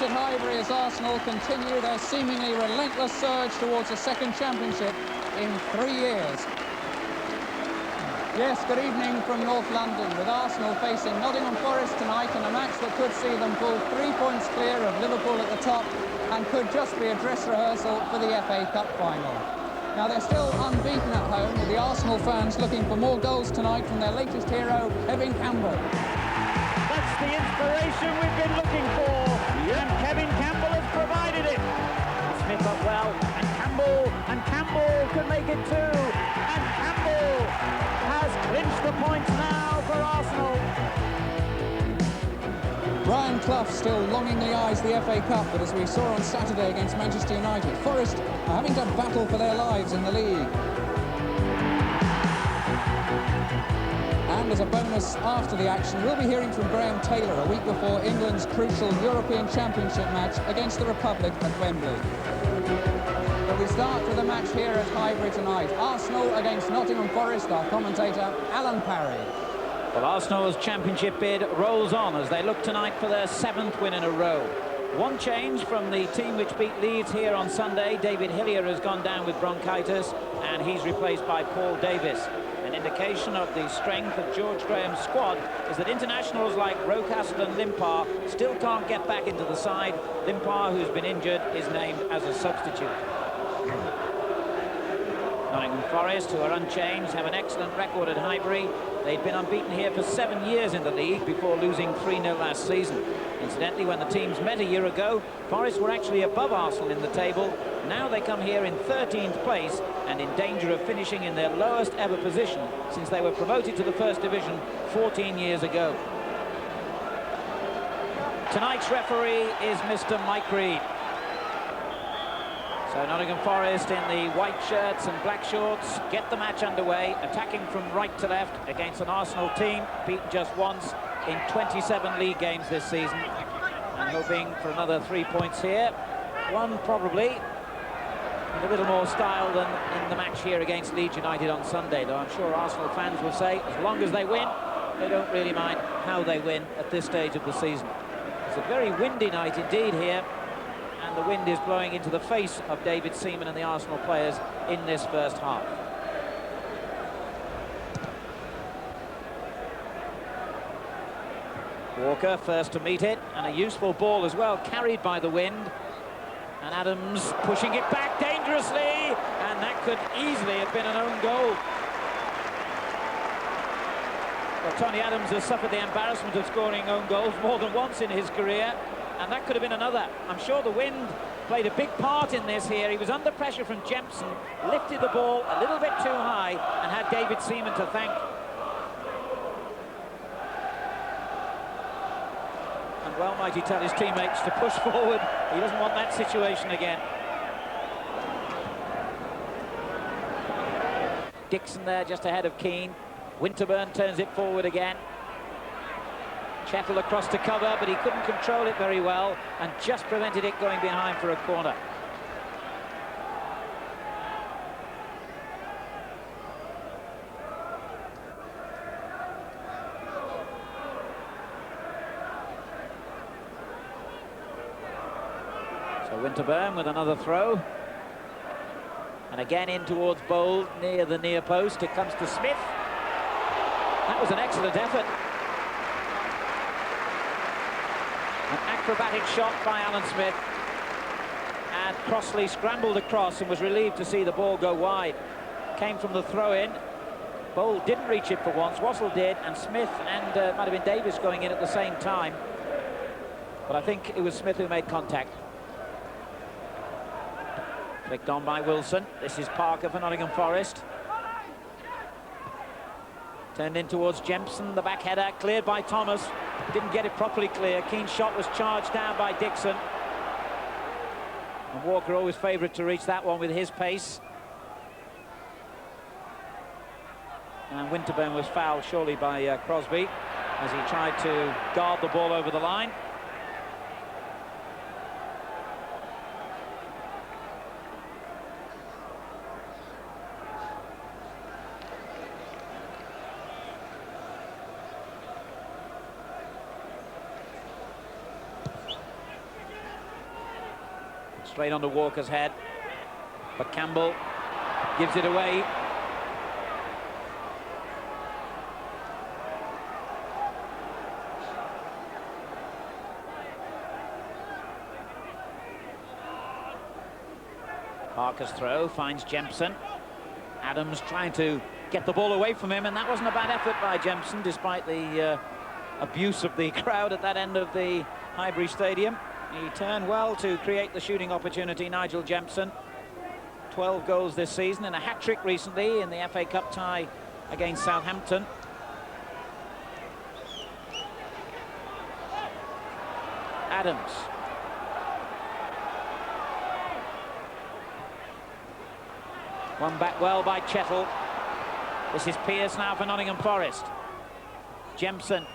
at Highbury as Arsenal continue their seemingly relentless surge towards a second championship in 3 years. Yes, good evening from North London, with Arsenal facing Nottingham Forest tonight in a match that could see them pull 3 points clear of Liverpool at the top and could just be a dress rehearsal for the FA Cup final. Now, they're still unbeaten at home, with the Arsenal fans looking for more goals tonight from their latest hero, Kevin Campbell. That's the inspiration we've been looking for, and Kevin Campbell has provided it. Smith up well, and Campbell could make it too, and Campbell has clinched the points now for Arsenal. Brian Clough still longingly eyes the FA Cup, but as we saw on Saturday against Manchester United, Forest are having to battle for their lives in the league. And as a bonus after the action, we'll be hearing from Graham Taylor a week before England's crucial European Championship match against the Republic at Wembley. But we start with a match here at Highbury tonight. Arsenal against Nottingham Forest, our commentator, Alan Parry. Well, Arsenal's championship bid rolls on as they look tonight for their 7th win in a row. One change from the team which beat Leeds here on Sunday. David Hillier has gone down with bronchitis, and he's replaced by Paul Davis. An indication of the strength of George Graham's squad is that internationals like Rocastle and Limpar still can't get back into the side. Limpar, who's been injured, is named as a substitute. Nottingham Forest, who are unchanged, have an excellent record at Highbury. They'd been unbeaten here for 7 years in the league before losing 3-0 last season. Incidentally, when the teams met a year ago, Forest were actually above Arsenal in the table. Now they come here in 13th place and in danger of finishing in their lowest ever position since they were promoted to the First Division 14 years ago. Tonight's referee is Mr. Mike Reed. So Nottingham Forest in the white shirts and black shorts get the match underway, attacking from right to left against an Arsenal team beaten just once in 27 league games this season, and hoping for another 3 points here. One probably with a little more style than in the match here against Leeds United on Sunday, though I'm sure Arsenal fans will say as long as they win, they don't really mind how they win at this stage of the season. It's a very windy night indeed here, and the wind is blowing into the face of David Seaman and the Arsenal players in this first half. Walker first to meet it, and a useful ball as well, carried by the wind. And Adams pushing it back dangerously, and that could easily have been an own goal. Well, Tony Adams has suffered the embarrassment of scoring own goals more than once in his career, and that could have been another. I'm sure the wind played a big part in this here. He was under pressure from Jempson, lifted the ball a little bit too high, and had David Seaman to thank. And well might he tell his teammates to push forward. He doesn't want that situation again. Dixon there just ahead of Keane. Winterburn turns it forward again. Chettle across to cover, but he couldn't control it very well and just prevented it going behind for a corner. So Winterburn with another throw. And again in towards Bold, near the near post. It comes to Smith. That was an excellent effort. An acrobatic shot by Alan Smith, and Crossley scrambled across and was relieved to see the ball go wide. Came from the throw-in. Bold didn't reach it for once, Wassell did, and Smith and might have been Davis going in at the same time. But I think it was Smith who made contact. Flicked on by Wilson. This is Parker for Nottingham Forest. Turned in towards Jempson, the back header, cleared by Thomas. Didn't get it properly clear. Keane's shot was charged down by Dixon. And Walker always favourite to reach that one with his pace. And Winterburn was fouled surely by Crosby as he tried to guard the ball over the line. Straight onto Walker's head. But Campbell gives it away. Parker's throw finds Jempson. Adams trying to get the ball away from him, and that wasn't a bad effort by Jempson, despite the abuse of the crowd at that end of the Highbury Stadium. He turned well to create the shooting opportunity, Nigel Jempson. 12 goals this season and a hat-trick recently in the FA Cup tie against Southampton. Adams. One back well by Chettle. This is Pearce now for Nottingham Forest. Jempson.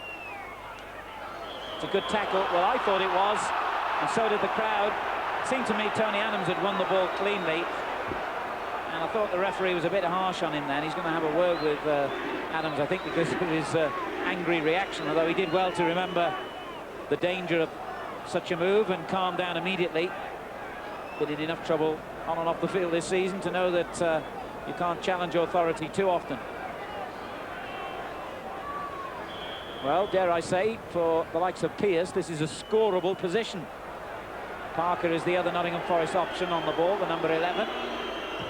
It's a good tackle. Well, I thought it was, and so did the crowd. It seemed to me Tony Adams had won the ball cleanly, and I thought the referee was a bit harsh on him then. He's going to have a word with Adams, I think, because of his angry reaction, although he did well to remember the danger of such a move and calm down immediately. But he had enough trouble on and off the field this season to know that you can't challenge authority too often. Well, dare I say, for the likes of Pearce, this is a scoreable position. Parker is the other Nottingham Forest option on the ball, the number 11.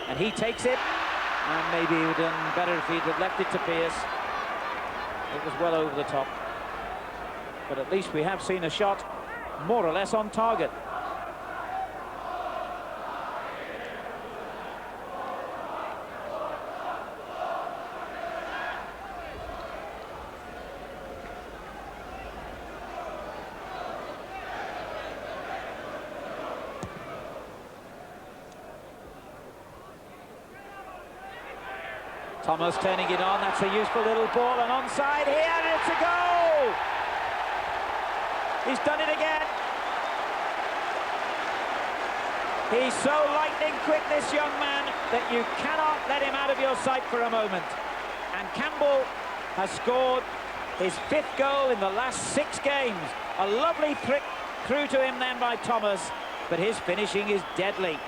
And he takes it, and maybe he would have done better if he'd have left it to Pearce. It was well over the top. But at least we have seen a shot more or less on target. Thomas turning it on. That's a useful little ball, and onside here, and it's a goal! He's done it again. He's so lightning quick, this young man, that you cannot let him out of your sight for a moment. And Campbell has scored his 5th goal in the last 6 games. A lovely prick through to him then by Thomas, but his finishing is deadly.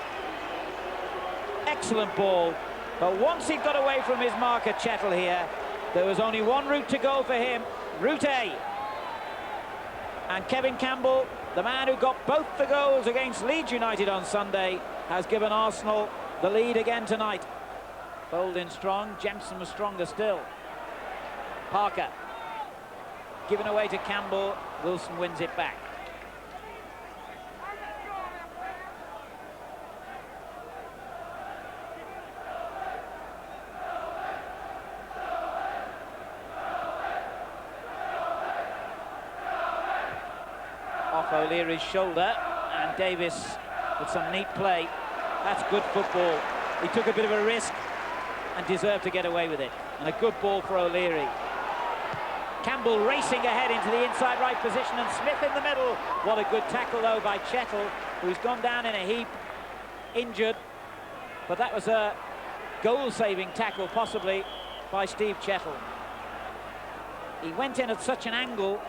Excellent ball. But once he got away from his marker, Chettle here, there was only one route to go for him, route A. And Kevin Campbell, the man who got both the goals against Leeds United on Sunday, has given Arsenal the lead again tonight. Bold in strong, Jempson was stronger still. Parker, given away to Campbell, Wilson wins it back. Off O'Leary's shoulder, and Davis with some neat play. That's good football. He took a bit of a risk and deserved to get away with it. And a good ball for O'Leary. Campbell racing ahead into the inside right position, and Smith in the middle. What a good tackle though by Chettle, who's gone down in a heap, injured. But that was a goal-saving tackle, possibly, by Steve Chettle. He went in at such an angle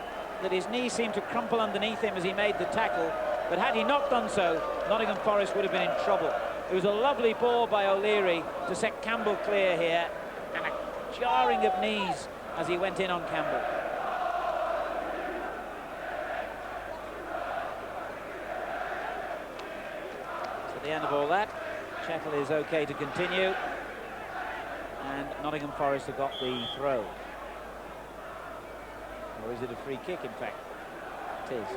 that his knee seemed to crumple underneath him as he made the tackle, but had he not done so, Nottingham Forest would have been in trouble. It was a lovely ball by O'Leary to set Campbell clear here, and a jarring of knees as he went in on Campbell. So at the end of all that, Chettle is okay to continue, and Nottingham Forest have got the throw. Or is it a free kick, in fact? It is.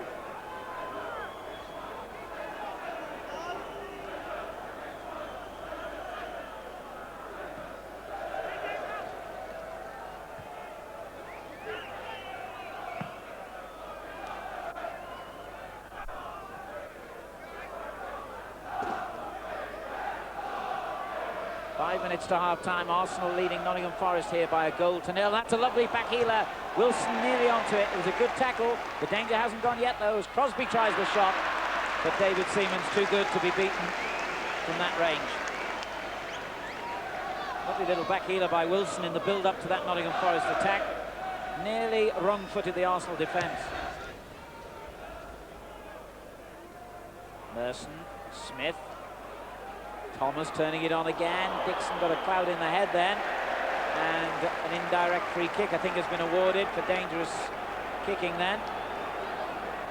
Minutes to half-time. Arsenal leading Nottingham Forest here by a 1-0. That's a lovely back healer. Wilson nearly onto it. It was a good tackle. The danger hasn't gone yet, though, as Crosby tries the shot. But David Seaman's too good to be beaten from that range. Lovely little back healer by Wilson in the build-up to that Nottingham Forest attack. Nearly wrong-footed the Arsenal defence. Merson Smith. Thomas turning it on again. Dixon got a cloud in the head then. And an indirect free kick, I think, has been awarded for dangerous kicking then.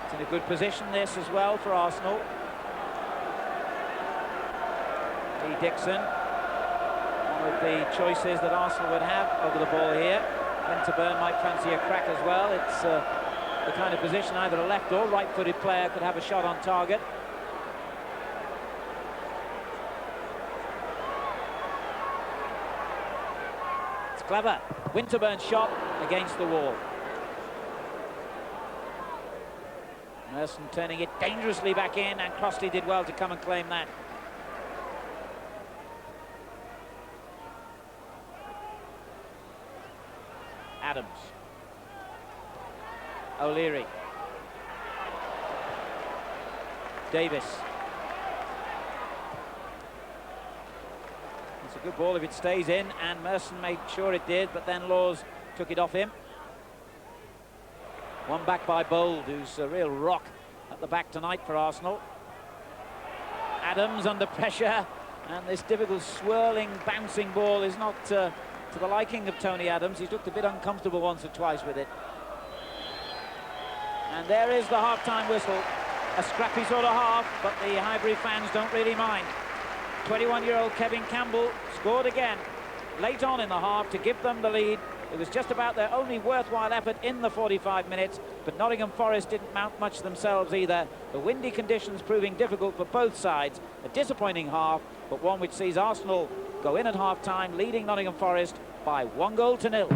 It's in a good position, this, as well, for Arsenal. Lee Dixon, one of the choices that Arsenal would have over the ball here. Winterburn might fancy a crack as well. It's the kind of position either a left or right-footed player could have a shot on target. It's clever. Winterburn's shot against the wall. Merson turning it dangerously back in, and Crossley did well to come and claim that. Adams. O'Leary. Davis. It's a good ball if it stays in, and Merson made sure it did, but then Laws took it off him. One back by Bold, who's a real rock at the back tonight for Arsenal. Adams under pressure, and this difficult swirling, bouncing ball is not to the liking of Tony Adams. He's looked a bit uncomfortable once or twice with it. And there is the half-time whistle. A scrappy sort of half, but the Highbury fans don't really mind. 21-year-old Kevin Campbell scored again late on in the half to give them the lead. It was just about their only worthwhile effort in the 45 minutes, but Nottingham Forest didn't mount much themselves either. The windy conditions proving difficult for both sides. A disappointing half, but one which sees Arsenal go in at half-time, leading Nottingham Forest by 1-0.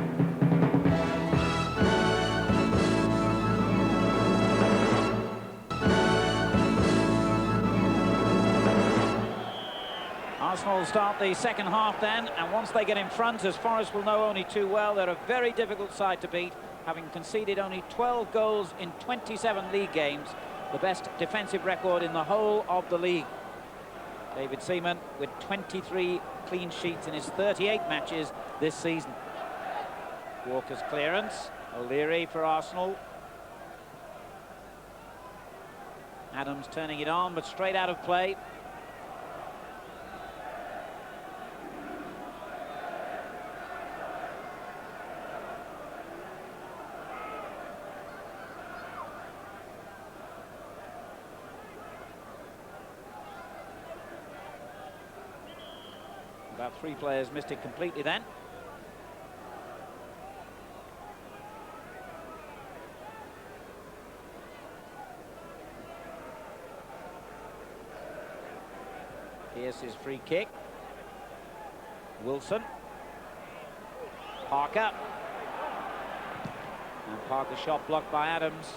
Arsenal will start the second half then, and once they get in front, as Forest will know only too well, they're a very difficult side to beat, having conceded only 12 goals in 27 league games, the best defensive record in the whole of the league. David Seaman with 23 clean sheets in his 38 matches this season. Walker's clearance. O'Leary for Arsenal. Adams turning it on, but straight out of play. About 3 players missed it completely then. Pierce's free kick. Wilson. Parker. And Parker's shot blocked by Adams.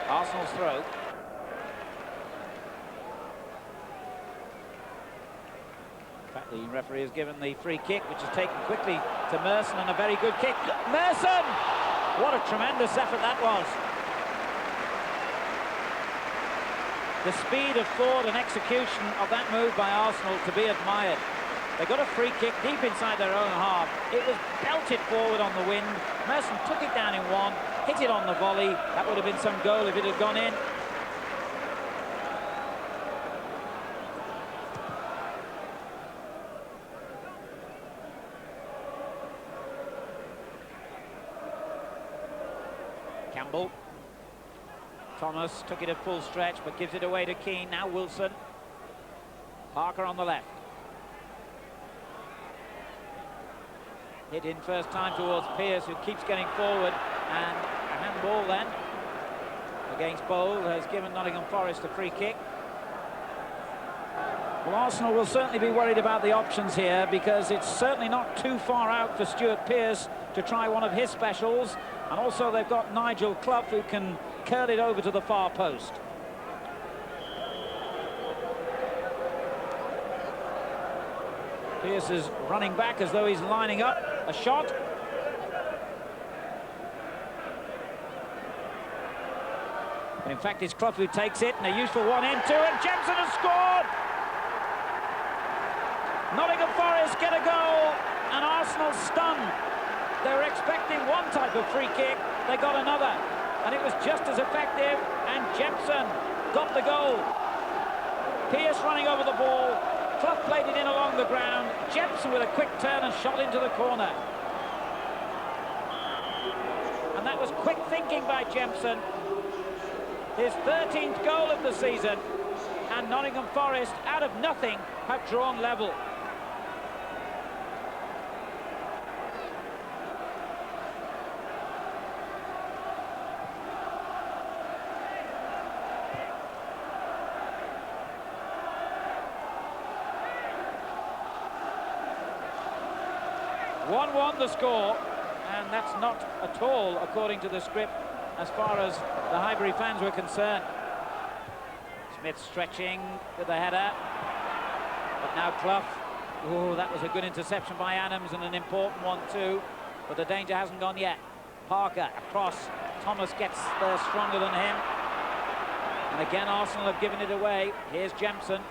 Arsenal's throw. In fact, the referee has given the free kick, which is taken quickly to Merson, and a very good kick. Merson! What a tremendous effort that was. The speed of thought and execution of that move by Arsenal to be admired. They got a free kick deep inside their own half. It was belted forward on the wind. Merson took it down in one, hit it on the volley. That would have been some goal if it had gone in. Campbell. Thomas took it at full stretch, but gives it away to Keane. Now Wilson. Parker on the left. Hit in first time towards Pierce, who keeps getting forward. And a handball then against Bold has given Nottingham Forest a free kick. Well, Arsenal will certainly be worried about the options here, because it's certainly not too far out for Stuart Pearce to try one of his specials. And also they've got Nigel Clough, who can curl it over to the far post. Pearce is running back as though he's lining up a shot. But in fact, it's Clough who takes it, and a useful one in too, and Jensen has scored! Nottingham Forest get a goal, and Arsenal stunned. They were expecting one type of free kick, they got another. and it was just as effective, and Jepson got the goal. Pearce running over the ball, Clough played it in along the ground, Jepson with a quick turn and shot into the corner. And that was quick thinking by Jepson. His 13th goal of the season, and Nottingham Forest, out of nothing, have drawn level. One the score, and that's not at all according to the script as far as the Highbury fans were concerned. Smith stretching with the header, but now Clough. Oh, that was a good interception by Adams, and an important one too, but the danger hasn't gone yet. Parker across, Thomas gets there stronger than him, and again Arsenal have given it away. Here's Jepson,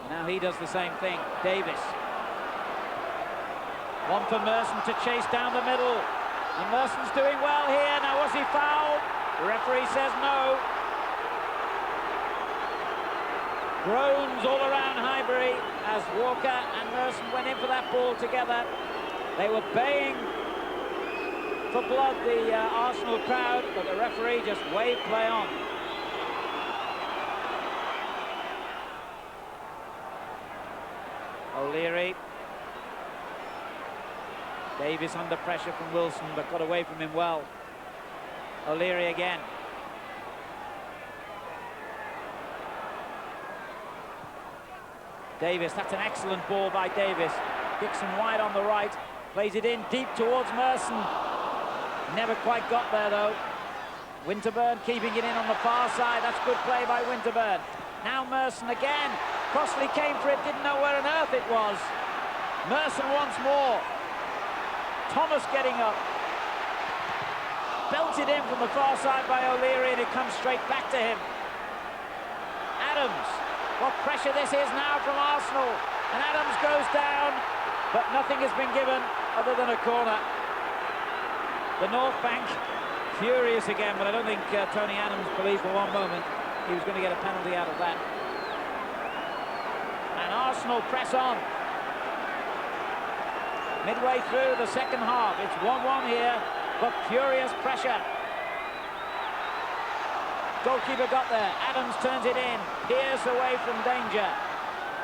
now he does the same thing. Davis. One for Merson to chase down the middle. And Merson's doing well here. Now, was he fouled? The referee says no. Groans all around Highbury as Walker and Merson went in for that ball together. They were baying for blood, the Arsenal crowd, but the referee just waved play on. O'Leary. Davis under pressure from Wilson, but got away from him well. O'Leary again. Davis, that's an excellent ball by Davis. Dixon wide on the right, plays it in deep towards Merson. Never quite got there though. Winterburn keeping it in on the far side. That's good play by Winterburn. Now Merson again. Crossley came for it, didn't know where on earth it was. Merson once more. Thomas getting up. Belted in from the far side by O'Leary, and it comes straight back to him. Adams. What pressure this is now from Arsenal. And Adams goes down, but nothing has been given other than a corner. The North Bank furious again, but I don't think Tony Adams believed for one moment he was going to get a penalty out of that. And Arsenal press on. Midway through the second half, it's 1-1 here, but furious pressure. Goalkeeper got there, Adams turns it in, Pearce away from danger.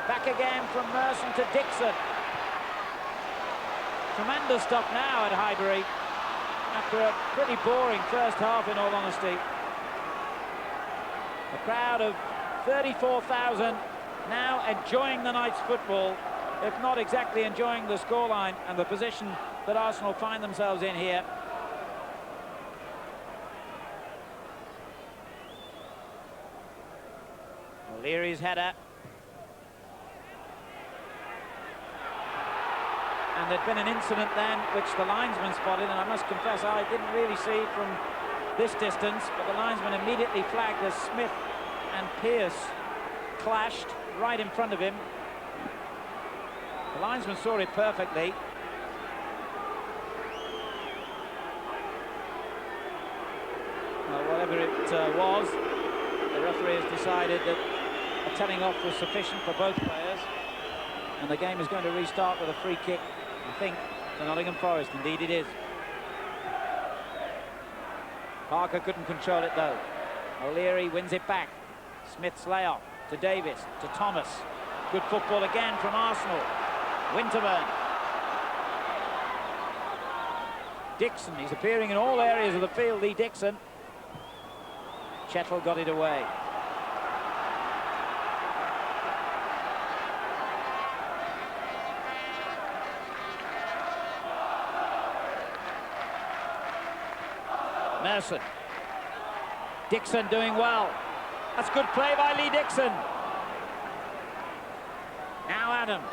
Back again from Merson to Dixon. Tremendous stuff now at Highbury, after a pretty boring first half in all honesty. A crowd of 34,000 now enjoying the night's football, if not exactly enjoying the scoreline and the position that Arsenal find themselves in here. O'Leary's header. And there'd been an incident then which the linesman spotted, and I must confess I didn't really see from this distance, but the linesman immediately flagged as Smith and Pearce clashed right in front of him. The linesman saw it perfectly. Well, whatever it was, the referee has decided that a telling off was sufficient for both players, and the game is going to restart with a free kick, I think, to Nottingham Forest. Indeed it is. Parker couldn't control it though. O'Leary wins it back. Smith's layoff to Davis, to Thomas. Good football again from Arsenal. Winterburn. Dixon, he's appearing in all areas of the field, Lee Dixon. Chettle got it away. Merson. Dixon doing well. That's good play by Lee Dixon. Now Adams.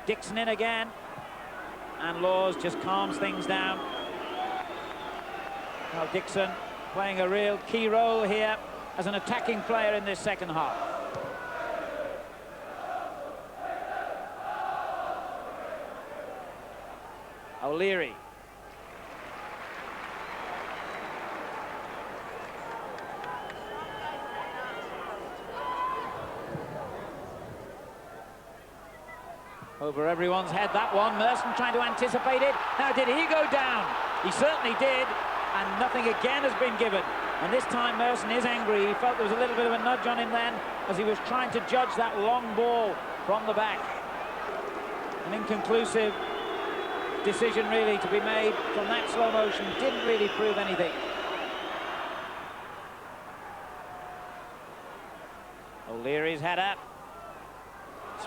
Dixon in again, and Laws just calms things down. Now Dixon playing a real key role here as an attacking player in this second half. O'Leary. Over everyone's head, that one. Merson trying to anticipate it. Now, did he go down? He certainly did, and nothing again has been given. And this time Merson is angry. He felt there was a little bit of a nudge on him then as he was trying to judge that long ball from the back. An inconclusive decision really to be made from that slow motion. Didn't really prove anything. O'Leary's header.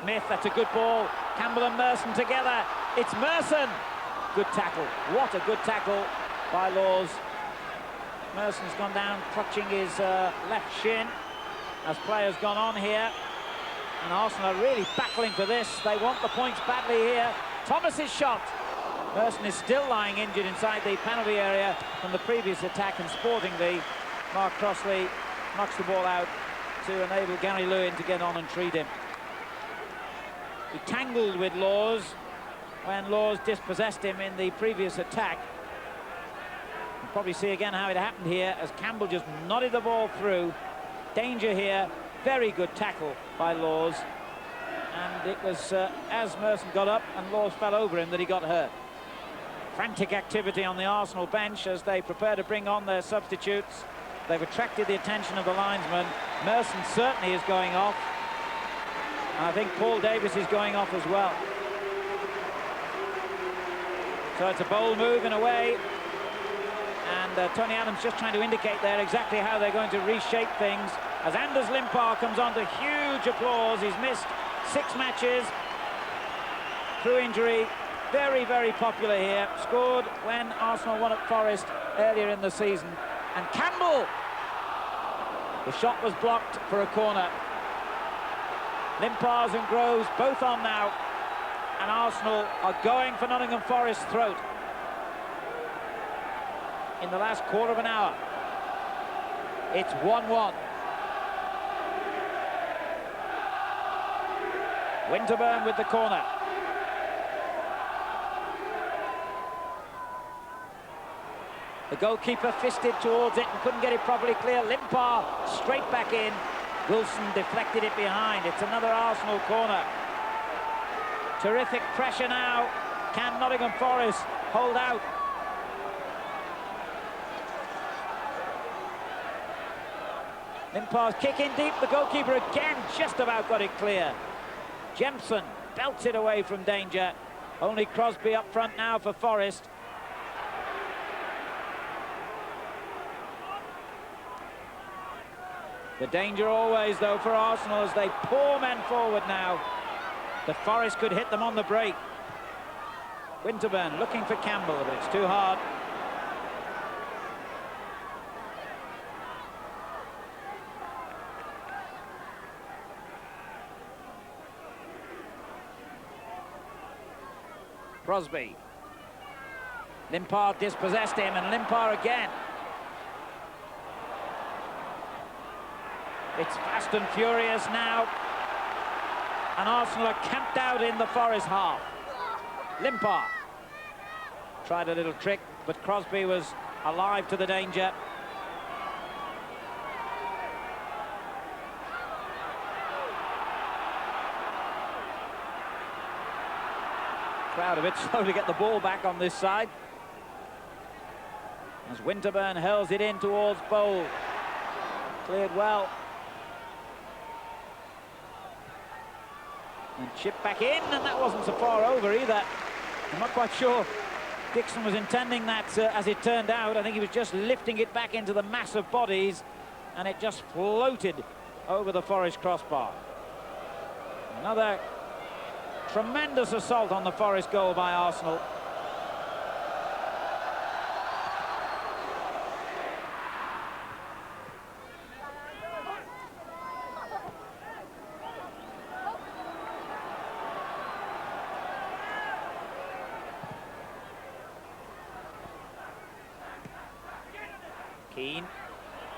Smith, that's a good ball. Campbell and Merson together. It's Merson. Good tackle. What a good tackle by Laws. Merson's gone down, clutching his left shin as players gone on here. And Arsenal are really battling for this. They want the points badly here. Thomas's shot. Merson is still lying injured inside the penalty area from the previous attack, and sportingly, Mark Crossley knocks the ball out to enable Gary Lewin to get on and treat him. He tangled with Laws when Laws dispossessed him in the previous attack. You'll probably see again how it happened here as Campbell just nodded the ball through. Danger here. Very good tackle by Laws. And it was as Merson got up and Laws fell over him that he got hurt. Frantic activity on the Arsenal bench as they prepare to bring on their substitutes. They've attracted the attention of the linesman. Merson certainly is going off. And I think Paul Davis is going off as well. So it's a bold move in a way. And Tony Adams just trying to indicate there exactly how they're going to reshape things. As Anders Limpar comes on to huge applause. He's missed 6 matches through injury. Very, very popular here. Scored when Arsenal won at Forest earlier in the season. And Campbell! The shot was blocked for a corner. Limpars and Groves both on now. And Arsenal are going for Nottingham Forest's throat. In the last quarter of an hour. It's 1-1. Winterburn with the corner. The goalkeeper fisted towards it and couldn't get it properly clear. Limpar straight back in. Wilson deflected it behind. It's another Arsenal corner. Terrific pressure now. Can Nottingham Forest hold out? Limpar's kick in deep. The goalkeeper again just about got it clear. Jemson belts it away from danger. Only Crosby up front now for Forest. The danger always, though, for Arsenal as they pour men forward now. The Forest could hit them on the break. Winterburn looking for Campbell, but it's too hard. Crosby. Limpar dispossessed him, and Limpar again. It's fast and furious now. And Arsenal are camped out in the Forest half. Limpar tried a little trick, but Crosby was alive to the danger. Crowd a bit slow to get the ball back on this side. As Winterburn hurls it in towards Bowl. Cleared well. And chipped back in, and that wasn't so far over either. I'm not quite sure Dixon was intending that as it turned out. I think he was just lifting it back into the mass of bodies, and it just floated over the Forest crossbar. Another tremendous assault on the Forest goal by Arsenal. Keane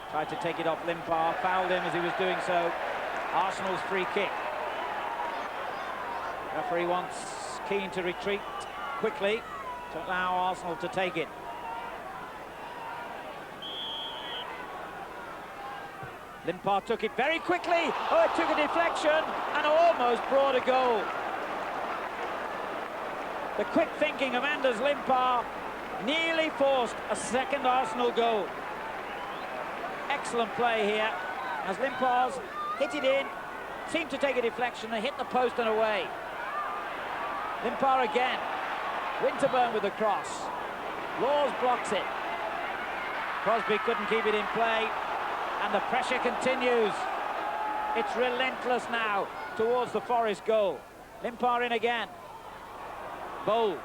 tried to take it off Limpar, fouled him as he was doing so. Arsenal's free kick. Referee wants Keane to retreat quickly to allow Arsenal to take it. Limpar took it very quickly. Oh, it took a deflection and almost brought a goal. The quick thinking of Anders Limpar nearly forced a second Arsenal goal. Excellent play here as Limpar's hit it in, seemed to take a deflection and hit the post and away. Limpar again. Winterburn with the cross. Laws blocks it. Crosby couldn't keep it in play, and the pressure continues. It's relentless now towards the Forest goal. Limpar in again. Bold.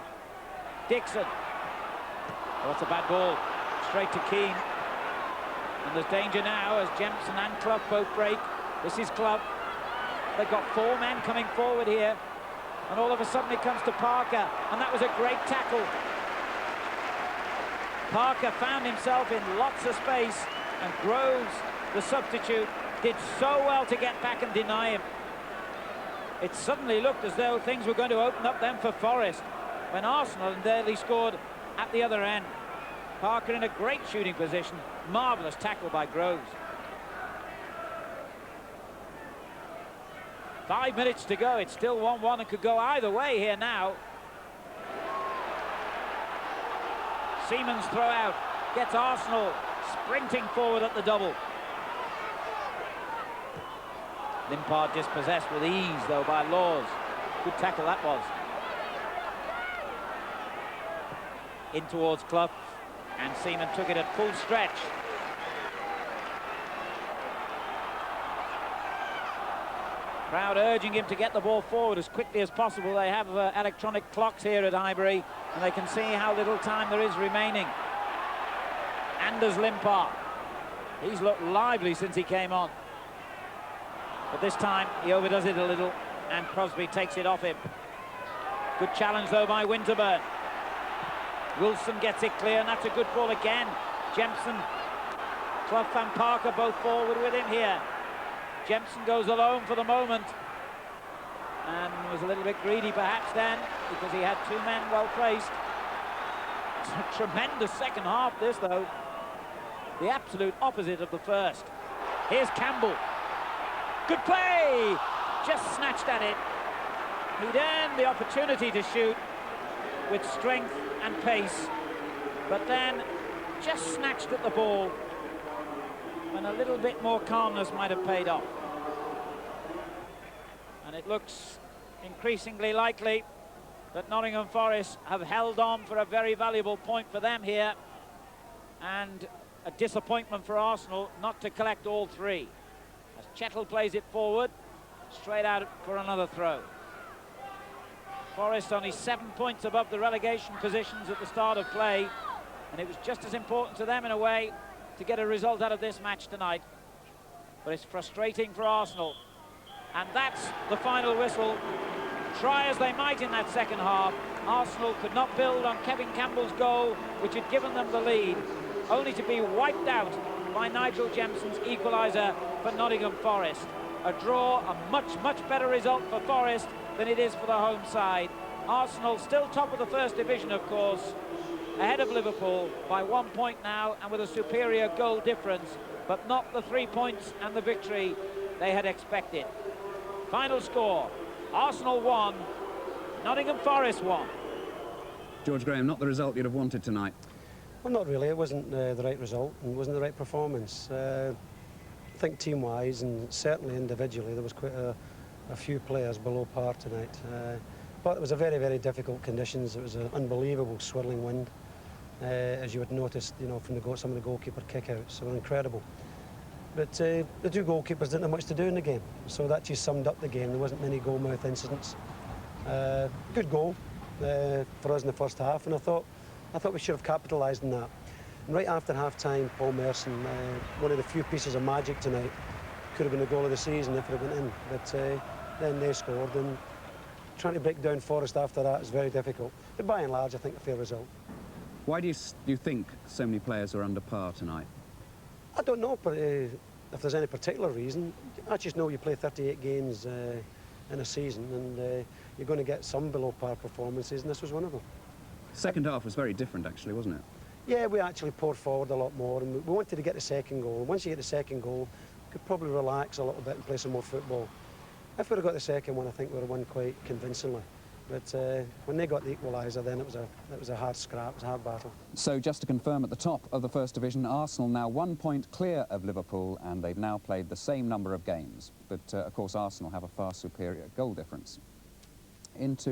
Dixon. Oh, that's a bad ball. Straight to Keane. And there's danger now as Jemson and Clough both break. This is Clough. They've got 4 men coming forward here. And all of a sudden it comes to Parker. And that was a great tackle. Parker found himself in lots of space. And Groves, the substitute, did so well to get back and deny him. It suddenly looked as though things were going to open up then for Forest when Arsenal nearly scored at the other end. Parker in a great shooting position. Marvellous tackle by Groves. 5 minutes to go. It's still 1-1 and could go either way here now. Seaman's throw out gets Arsenal sprinting forward at the double. Limpar dispossessed with ease, though, by Laws. Good tackle that was. In towards Clough, and Seaman took it at full stretch. Crowd urging him to get the ball forward as quickly as possible. They have electronic clocks here at Highbury, and they can see how little time there is remaining. Anders Limpar. He's looked lively since he came on. But this time he overdoes it a little, and Crosby takes it off him. Good challenge though by Winterburn. Wilson gets it clear, and that's a good ball again. Jemson, Clough and Parker both forward with him here. Jemson goes alone for the moment and was a little bit greedy perhaps then because he had 2 men well placed. It's a tremendous second half this though. The absolute opposite of the first. Here's Campbell. Good play! Just snatched at it. He'd earned the opportunity to shoot with strength and pace, but then just snatched at the ball when a little bit more calmness might have paid off. And it looks increasingly likely that Nottingham Forest have held on for a very valuable point for them here, and a disappointment for Arsenal not to collect all 3. As Chettle plays it forward, straight out for another throw. Forest only 7 points above the relegation positions at the start of play, and it was just as important to them in a way to get a result out of this match tonight. But it's frustrating for Arsenal, and that's the final whistle. Try as they might in that second half, Arsenal could not build on Kevin Campbell's goal, which had given them the lead, only to be wiped out by Nigel Jemson's equaliser for Nottingham Forest. A draw, a much better result for Forest than it is for the home side. Arsenal still top of the first division, of course, ahead of Liverpool by 1 point now and with a superior goal difference, but not the 3 points and the victory they had expected. Final score, Arsenal 1, Nottingham Forest 1. George Graham, not the result you'd have wanted tonight. Well, not really. It wasn't the right result and wasn't the right performance. I think team-wise and certainly individually there was quite a few players below par tonight. But it was a very difficult conditions. It was an unbelievable swirling wind, as you would notice, you know, from some of the goalkeeper kick-outs. They were incredible. But the 2 goalkeepers didn't have much to do in the game, so that just summed up the game. There wasn't many goal-mouth incidents. Good goal for us in the first half, and I thought we should have capitalised on that. And right after half-time, Paul Merson, one of the few pieces of magic tonight, could have been the goal of the season if it had went in. But then they scored, and trying to break down Forest after that is very difficult. But by and large, I think a fair result. Why do you think so many players are under par tonight? I don't know, but if there's any particular reason. I just know you play 38 games in a season, and you're going to get some below par performances, and this was one of them. Second half was very different, actually, wasn't it? Yeah, we actually poured forward a lot more, and we wanted to get the second goal. Once you get the second goal, you could probably relax a little bit and play some more football. If we'd have got the second one, I think we would have won quite convincingly. But when they got the equaliser, then it was a hard scrap, it was a hard battle. So just to confirm, at the top of the First Division, Arsenal now 1 point clear of Liverpool, and they've now played the same number of games. But of course, Arsenal have a far superior goal difference. Into